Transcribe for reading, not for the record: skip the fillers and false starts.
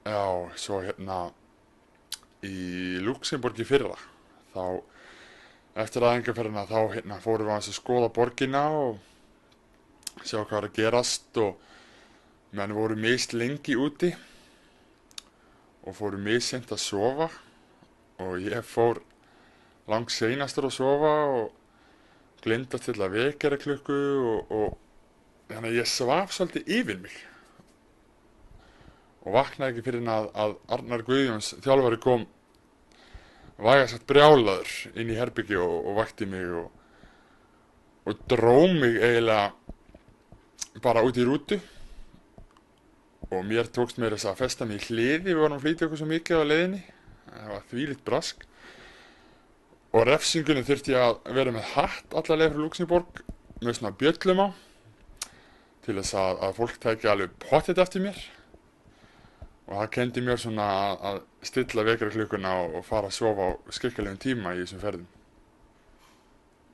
Já, svo í Luxemborg í fyrra, þá eftir aðeingarferðina þá fórum við aðeins að skoða borgina og sjá hvað var að gerast og menn voru mist lengi úti og fóru misseint að sofa og ég fór langt seinastur að sofa og gleymdi að stilla vekjaraklukku og þannig að ég svaf svolítið yfir mig og vaknaði ekki fyrir að Arnar Guðjóns þjálfari kom vægast sagt brjálaður inn í herbergi og vakti mig og dró mig eiginlega bara út í rútu og mér tókst mér þess að festa mig í hliði, við vorum að flýta okkur svo mikið á leiðinni, það var þvílíkt brask og refsingunni þurfti ég að vera með hatt alla leið frá Luxemborg með svona bjöllum á til þess að fólk tæki alveg pottet eftir mér og það kenndi mér svona að stilla vekjarklukkuna og fara að sofa á skikkilegum tíma í þessum ferðum.